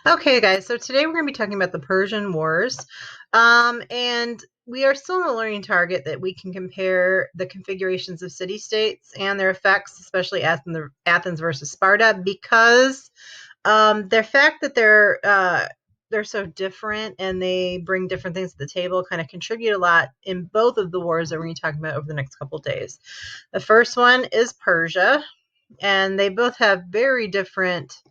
Okay, guys, so today we're going to be talking about the Persian Wars. And we are still in the learning target that we can compare the configurations of city-states and their effects, especially Athens versus Sparta, because the fact that they're so different and they bring different things to the table kind of contribute a lot in both of the wars that we're going to be talking about over the next couple of days. The first one is Persia, and they both have very different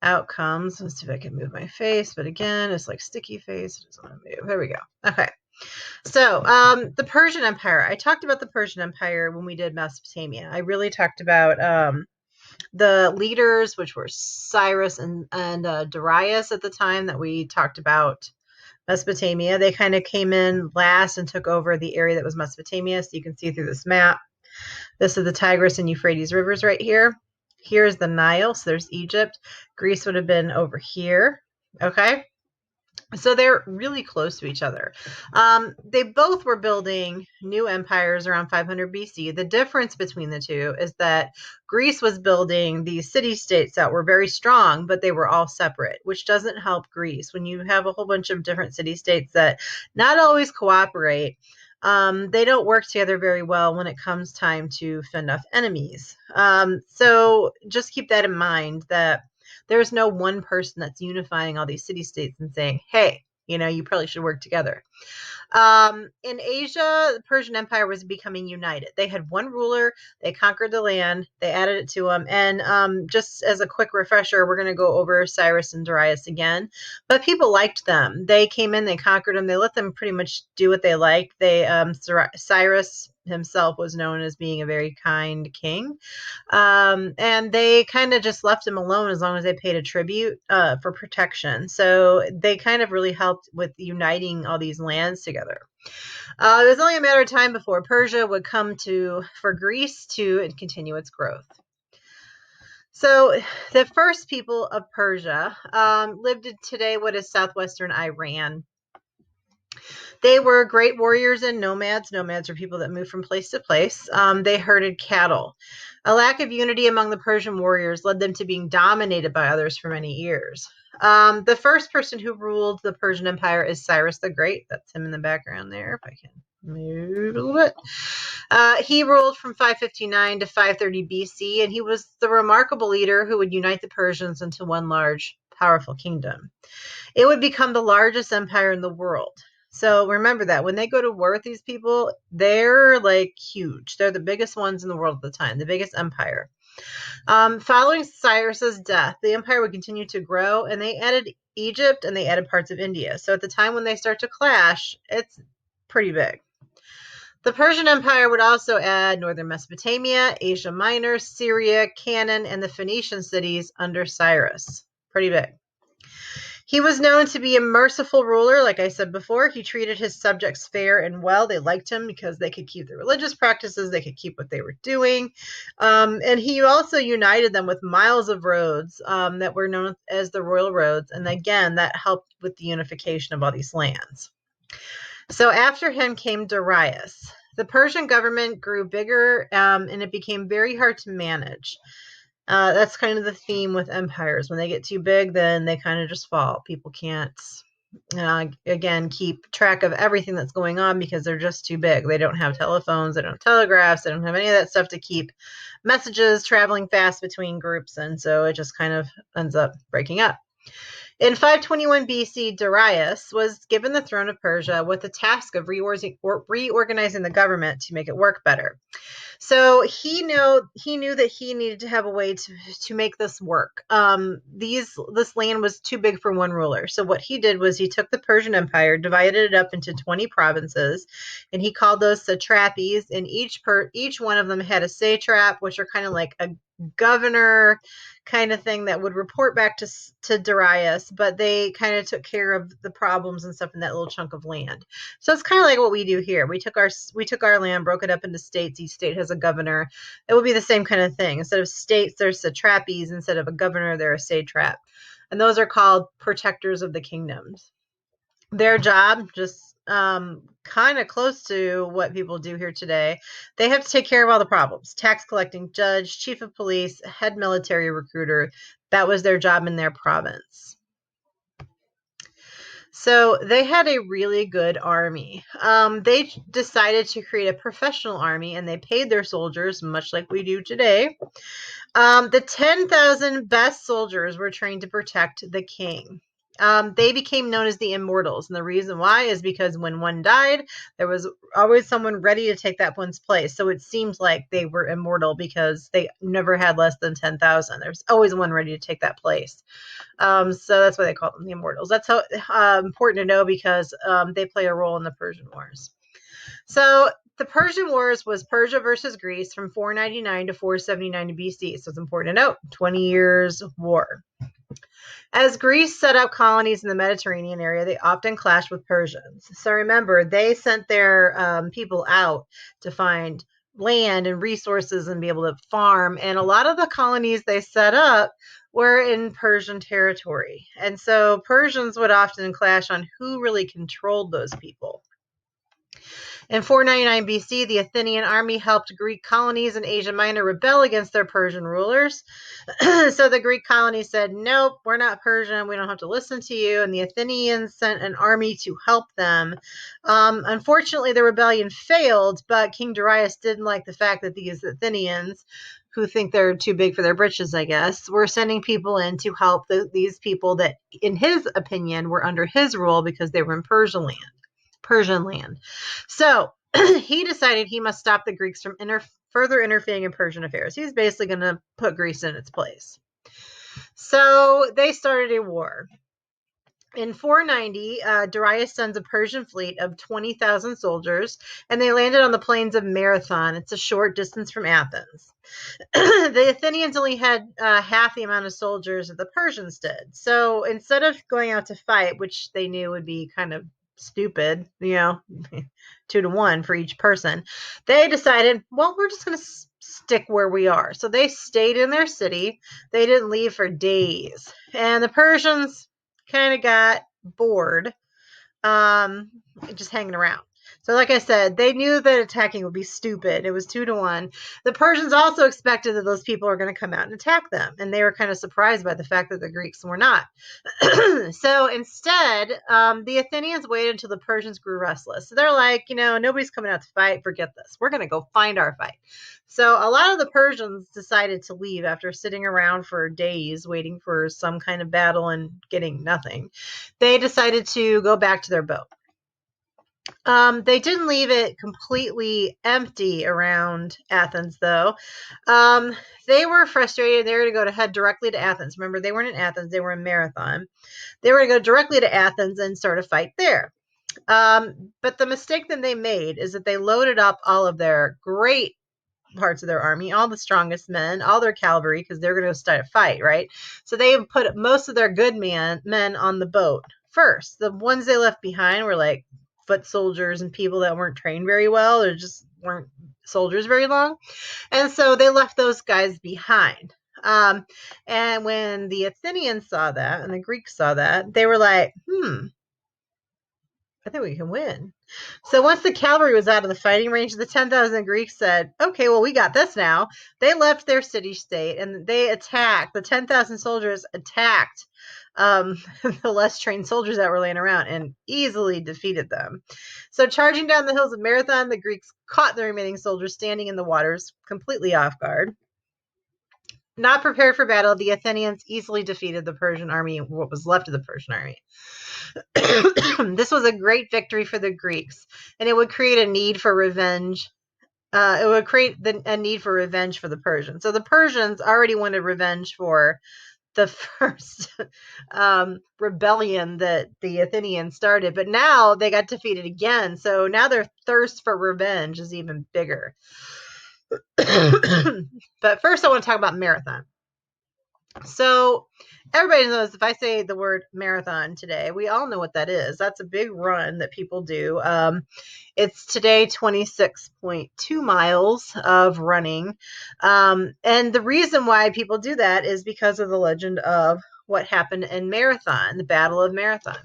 outcomes. Let's see if I can move my face, but again, it's like sticky face. It doesn't want to move. There we go. Okay. So, the Persian Empire. I talked about the Persian Empire when we did Mesopotamia. I really talked about the leaders, which were Cyrus and Darius at the time that we talked about Mesopotamia. They kind of came in last and took over the area that was Mesopotamia. So you can see through this map. This is the Tigris and Euphrates rivers right here. Here's the Nile, so there's Egypt. Greece would have been over here, okay? So they're really close to each other. They both were building new empires around 500 BC. The difference between the two is that Greece was building these city-states that were very strong, but they were all separate, which doesn't help Greece. When you have a whole bunch of different city-states that not always cooperate, they don't work together very well when it comes time to fend off enemies. So just keep that in mind, that there's no one person that's unifying all these city-states and saying, hey, you probably should work together. In Asia, the Persian Empire was becoming united. They had one ruler, they conquered the land, they added it to them. And just as a quick refresher, we're going to go over Cyrus and Darius again. But people liked them. They came in, they conquered them, they let them pretty much do what they liked. Cyrus himself was known as being a very kind king. And they kind of just left him alone as long as they paid a tribute for protection. So they kind of really helped with uniting all these lands together. It was only a matter of time before Persia would come for Greece to continue its growth. So the first people of Persia lived in today what is southwestern Iran. They were great warriors and nomads. Nomads are people that move from place to place. They herded cattle. A lack of unity among the Persian warriors led them to being dominated by others for many years. The first person who ruled the Persian Empire is Cyrus the Great. That's him in the background there, if I can move a little bit. He ruled from 559 to 530 BC, and he was the remarkable leader who would unite the Persians into one large, powerful kingdom. It would become the largest empire in the world. So remember that when they go to war with these people, they're like huge. They're the biggest ones in the world at the time, the biggest empire. Following Cyrus's death, the empire would continue to grow, and they added Egypt and they added parts of India. So at the time when they start to clash, it's pretty big. The Persian Empire would also add northern Mesopotamia, Asia Minor, Syria, Canaan, and the Phoenician cities under Cyrus. Pretty big. He was known to be a merciful ruler. Like I said before, he treated his subjects fair and well. They liked him because they could keep their religious practices. They could keep what they were doing. And he also united them with miles of roads that were known as the royal roads. And again, that helped with the unification of all these lands. So after him came Darius. The Persian government grew bigger and it became very hard to manage. That's kind of the theme with empires. When they get too big, then they kind of just fall. People can't, again, keep track of everything that's going on because they're just too big. They don't have telephones, they don't have telegraphs, they don't have any of that stuff to keep messages traveling fast between groups, and so it just kind of ends up breaking up. In 521 BC, Darius was given the throne of Persia with the task of reorganizing the government to make it work better. So he knew that he needed to have a way to make this work. This land was too big for one ruler. So what he did was he took the Persian Empire, divided it up into 20 provinces, and he called those satrapies. And each one of them had a satrap, which are kind of like a governor kind of thing that would report back to Darius, but they kind of took care of the problems and stuff in that little chunk of land. So it's kind of like what we do here. We took our land, broke it up into states. Each state has a governor. It would be the same kind of thing. Instead of states, there's satrapies. Instead of a governor, they're a satrap. And those are called protectors of the kingdoms. Their job, just kind of close to what people do here today, they have to take care of all the problems. Tax collecting judge, chief of police, head military recruiter. That was their job in their province. So they had a really good army. They decided to create a professional army, and they paid their soldiers, much like we do today. The 10,000 best soldiers were trained to protect the king. They became known as the Immortals, and the reason why is because when one died, there was always someone ready to take that one's place. So it seemed like they were immortal because they never had less than 10,000. There's always one ready to take that place. So that's why they call them the Immortals. That's how important to know because they play a role in the Persian Wars. So the Persian Wars was Persia versus Greece from 499 to 479 BC. So it's important to note, 20 years war. As Greece set up colonies in the Mediterranean area, they often clashed with Persians. So remember, they sent their people out to find land and resources and be able to farm. And a lot of the colonies they set up were in Persian territory. And so Persians would often clash on who really controlled those people. In 499 BC, the Athenian army helped Greek colonies in Asia Minor rebel against their Persian rulers. So the Greek colonies said, nope, we're not Persian. We don't have to listen to you. And the Athenians sent an army to help them. Unfortunately, the rebellion failed, but King Darius didn't like the fact that these Athenians, who think they're too big for their britches, I guess, were sending people in to help these people that, in his opinion, were under his rule because they were in Persian land. So he decided he must stop the Greeks from further interfering in Persian affairs. He's basically going to put Greece in its place. So they started a war. In 490, Darius sends a Persian fleet of 20,000 soldiers, and they landed on the plains of Marathon. It's a short distance from Athens. The Athenians only had half the amount of soldiers that the Persians did. So instead of going out to fight, which they knew would be kind of stupid, 2-to-1 for each person, they decided, well, we're just going to stick where we are. So they stayed in their city. They didn't leave for days. And the Persians kind of got bored just hanging around. So like I said, they knew that attacking would be stupid. It was 2-to-1. The Persians also expected that those people were going to come out and attack them. And they were kind of surprised by the fact that the Greeks were not. So instead, the Athenians waited until the Persians grew restless. So they're like, nobody's coming out to fight. Forget this. We're going to go find our fight. So a lot of the Persians decided to leave after sitting around for days waiting for some kind of battle and getting nothing. They decided to go back to their boat. They didn't leave it completely empty around Athens, though. They were frustrated. They were going to head directly to Athens. Remember, they weren't in Athens. They were in Marathon. They were going to go directly to Athens and start a fight there. But the mistake that they made is that they loaded up all of their great parts of their army, all the strongest men, all their cavalry, because they're going to start a fight, right? So they put most of their good men on the boat first. The ones they left behind were like foot soldiers and people that weren't trained very well or just weren't soldiers very long. And so they left those guys behind. And when the Athenians saw that and the Greeks saw that, they were like, I think we can win. So once the cavalry was out of the fighting range, the 10,000 Greeks said, okay, well, we got this now. They left their city-state and they attacked. The 10,000 soldiers attacked the less trained soldiers that were laying around and easily defeated them. So charging down the hills of Marathon, the Greeks caught the remaining soldiers standing in the waters, completely off guard. Not prepared for battle, the Athenians easily defeated the Persian army, what was left of the Persian army. This was a great victory for the Greeks, and it would create a need for revenge. It would create a need for revenge for the Persians. So the Persians already wanted revenge for the first rebellion that the Athenians started, but now they got defeated again. So now their thirst for revenge is even bigger. But first I want to talk about Marathon. So everybody knows if I say the word marathon today, we all know what that is. That's a big run that people do. It's today 26.2 miles of running. And the reason why people do that is because of the legend of what happened in Marathon, the Battle of Marathon.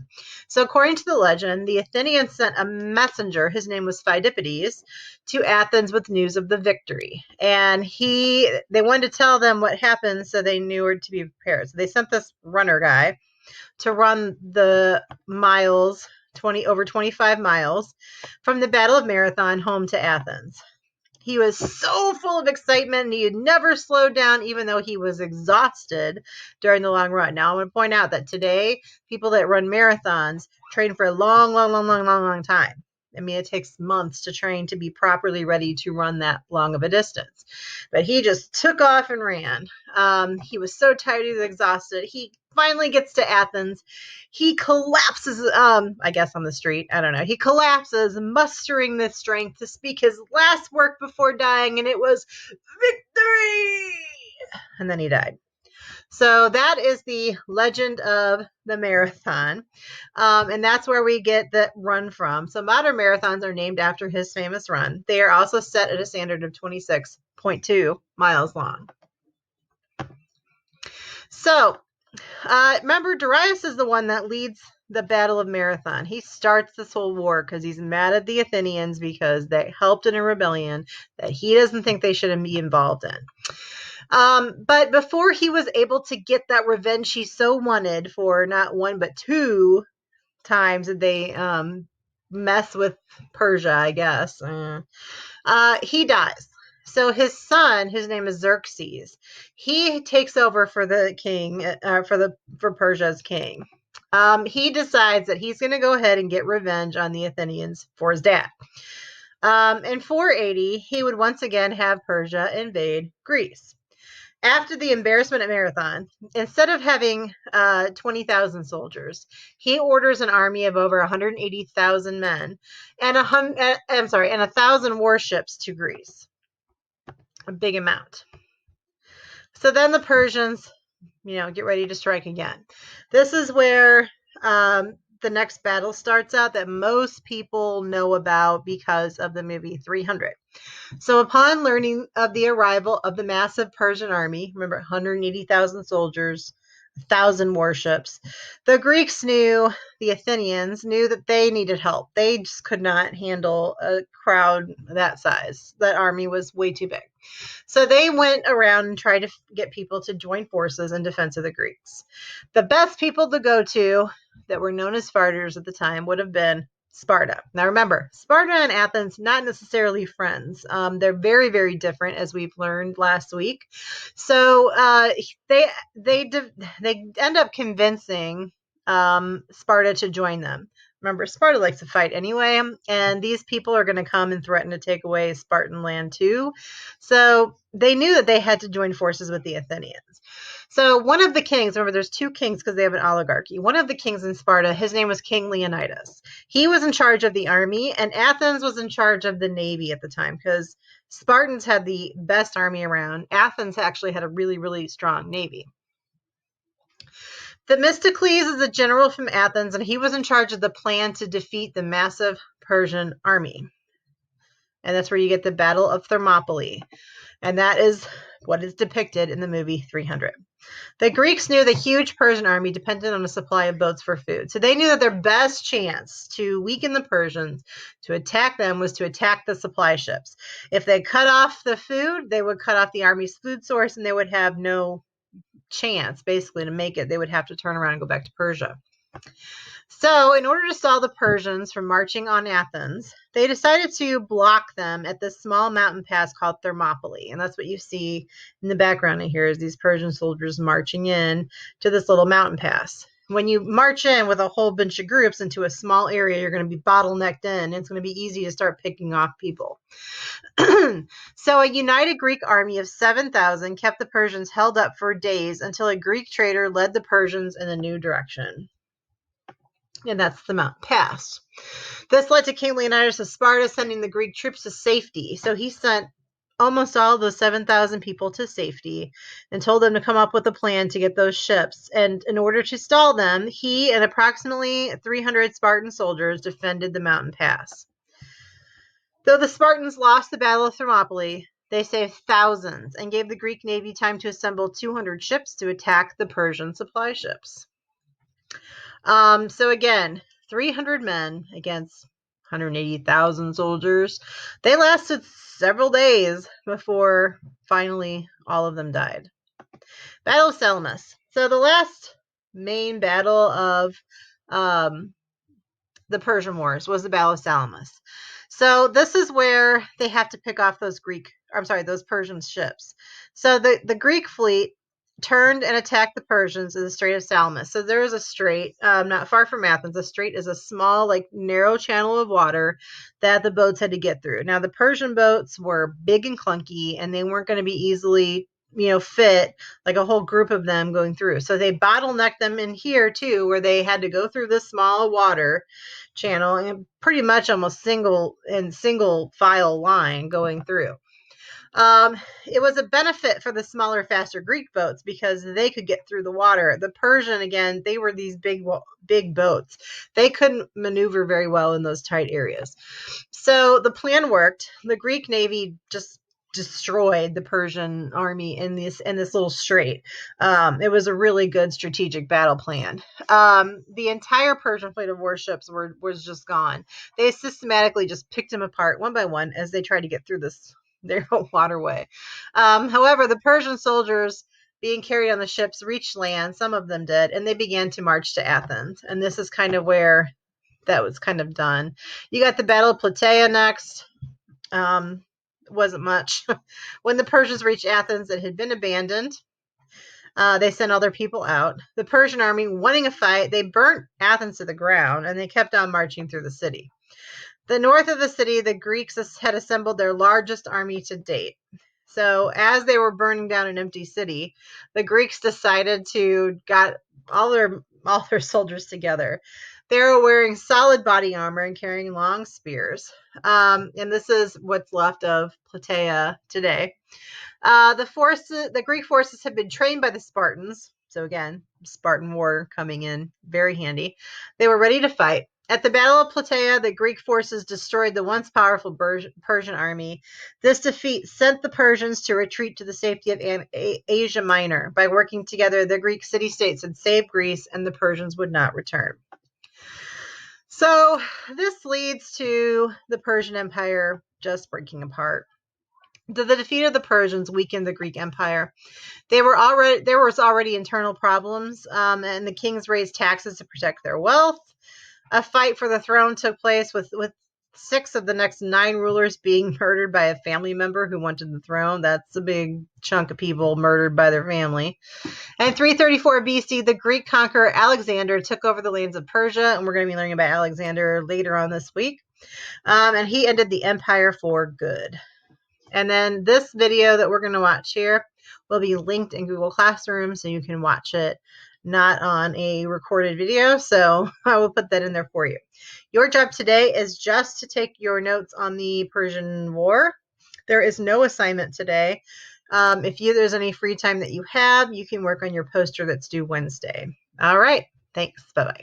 So according to the legend, the Athenians sent a messenger, his name was Phidippides, to Athens with news of the victory. And they wanted to tell them what happened so they knew where to be prepared. So they sent this runner guy. to run the miles, over 25 miles, from the Battle of Marathon home to Athens. He was so full of excitement, and he had never slowed down, even though he was exhausted during the long run. Now, I want to point out that today, people that run marathons train for a long time. I mean, it takes months to train to be properly ready to run that long of a distance. But he just took off and ran. He was so tired, he was exhausted. He finally gets to Athens. He collapses, I guess on the street. I don't know. He collapses, mustering the strength to speak his last word before dying, and it was victory! And then he died. So that is the legend of the marathon. And that's where we get the run from. So modern marathons are named after his famous run. They are also set at a standard of 26.2 miles long. So remember, Darius is the one that leads the Battle of Marathon. He starts this whole war because he's mad at the Athenians because they helped in a rebellion that he doesn't think they should be involved in. But before he was able to get that revenge he so wanted for not one but two times that they mess with Persia, I guess, he dies. So his son, whose name is Xerxes, he takes over for the king, for Persia's king. He decides that he's going to go ahead and get revenge on the Athenians for his dad. In 480, he would once again have Persia invade Greece. After the embarrassment at Marathon, instead of having 20,000 soldiers, he orders an army of over 180,000 men and 1,000 warships to Greece. A big amount. So then the Persians, get ready to strike again. This is where the next battle starts out that most people know about because of the movie 300. So upon learning of the arrival of the massive Persian army, remember 180,000 soldiers, 1,000 warships, the Greeks the Athenians knew that they needed help. They just could not handle a crowd that size. That army was way too big. So they went around and tried to get people to join forces in defense of the Greeks. The best people to go to that were known as Spartans at the time would have been Sparta. Now remember, Sparta and Athens, not necessarily friends. They're very, very different, as we've learned last week. So they end up convincing Sparta to join them. Remember, Sparta likes to fight anyway, and these people are going to come and threaten to take away Spartan land too. So they knew that they had to join forces with the Athenians. So one of the kings, remember there's two kings because they have an oligarchy. One of the kings in Sparta, his name was King Leonidas. He was in charge of the army, and Athens was in charge of the navy at the time because Spartans had the best army around. Athens actually had a really, really strong navy. Themistocles is a general from Athens, and he was in charge of the plan to defeat the massive Persian army. And that's where you get the Battle of Thermopylae. And that is what is depicted in the movie 300. The Greeks knew the huge Persian army depended on a supply of boats for food. So they knew that their best chance to weaken the Persians, to attack them, was to attack the supply ships. If they cut off the food, they would cut off the army's food source, and they would have no chance, basically, to make it. They would have to turn around and go back to Persia. So in order to stall the Persians from marching on Athens, they decided to block them at this small mountain pass called Thermopylae. And that's what you see in the background here is these Persian soldiers marching in to this little mountain pass. When you march in with a whole bunch of groups into a small area, you're going to be bottlenecked in. It's going to be easy to start picking off people. So a united Greek army of 7,000 kept the Persians held up for days until a Greek trader led the Persians in a new direction. And that's the mountain pass. This led to King Leonidas of Sparta sending the Greek troops to safety. So he sent almost all those 7,000 people to safety and told them to come up with a plan to get those ships. And in order to stall them, he and approximately 300 Spartan soldiers defended the mountain pass. Though the Spartans lost the Battle of Thermopylae, they saved thousands and gave the Greek navy time to assemble 200 ships to attack the Persian supply ships. So again, 300 men against 180,000 soldiers. They lasted several days before finally all of them died. Battle of Salamis. So the last main battle of the Persian Wars was the Battle of Salamis. So this is where they have to pick off those those Persian ships. So the Greek fleet turned and attacked the Persians in the Strait of Salamis. So there is a strait not far from Athens. The strait is a small, like, narrow channel of water that the boats had to get through. Now, the Persian boats were big and clunky, and they weren't going to be easily, fit like a whole group of them going through. So they bottlenecked them in here too, where they had to go through this small water channel and pretty much almost single file line going through. It was a benefit for the smaller, faster Greek boats because they could get through the water. The Persian, again, they were these big boats. They couldn't maneuver very well in those tight areas. So the plan worked. The Greek Navy just destroyed the Persian army in this little strait. It was a really good strategic battle plan. The entire Persian fleet of warships was just gone. They systematically just picked them apart one by one as they tried to get through this narrow waterway. However, the Persian soldiers being carried on the ships reached land, some of them did, and they began to march to Athens. And this is kind of where that was kind of done. You got the Battle of Plataea next. Wasn't much. When the Persians reached Athens, it had been abandoned. They sent all their people out. The Persian army, wanting a fight, they burnt Athens to the ground, and they kept on marching through the city. The north of the city, the Greeks had assembled their largest army to date. So as they were burning down an empty city, the Greeks decided to got all their soldiers together. They were wearing solid body armor and carrying long spears. And this is what's left of Plataea today. The Greek forces had been trained by the Spartans. So again, Spartan war coming in very handy. They were ready to fight. At the Battle of Plataea, the Greek forces destroyed the once powerful Persian army. This defeat sent the Persians to retreat to the safety of Asia Minor. By working together, the Greek city-states had saved Greece, and the Persians would not return. So this leads to the Persian Empire just breaking apart. The defeat of the Persians weakened the Greek Empire. There was already internal problems, and the kings raised taxes to protect their wealth. A fight for the throne took place with 6 of the next 9 rulers being murdered by a family member who wanted the throne. That's a big chunk of people murdered by their family. In 334 BC, the Greek conqueror Alexander took over the lands of Persia, and we're going to be learning about Alexander later on this week. And he ended the empire for good. And then this video that we're going to watch here will be linked in Google Classroom, so you can watch it not on a recorded video. So I will put that in there for you. Your job today is just to take your notes on the Persian War. There is no assignment today. If there's any free time that you have, you can work on your poster that's due Wednesday. All right. Thanks. Bye-bye.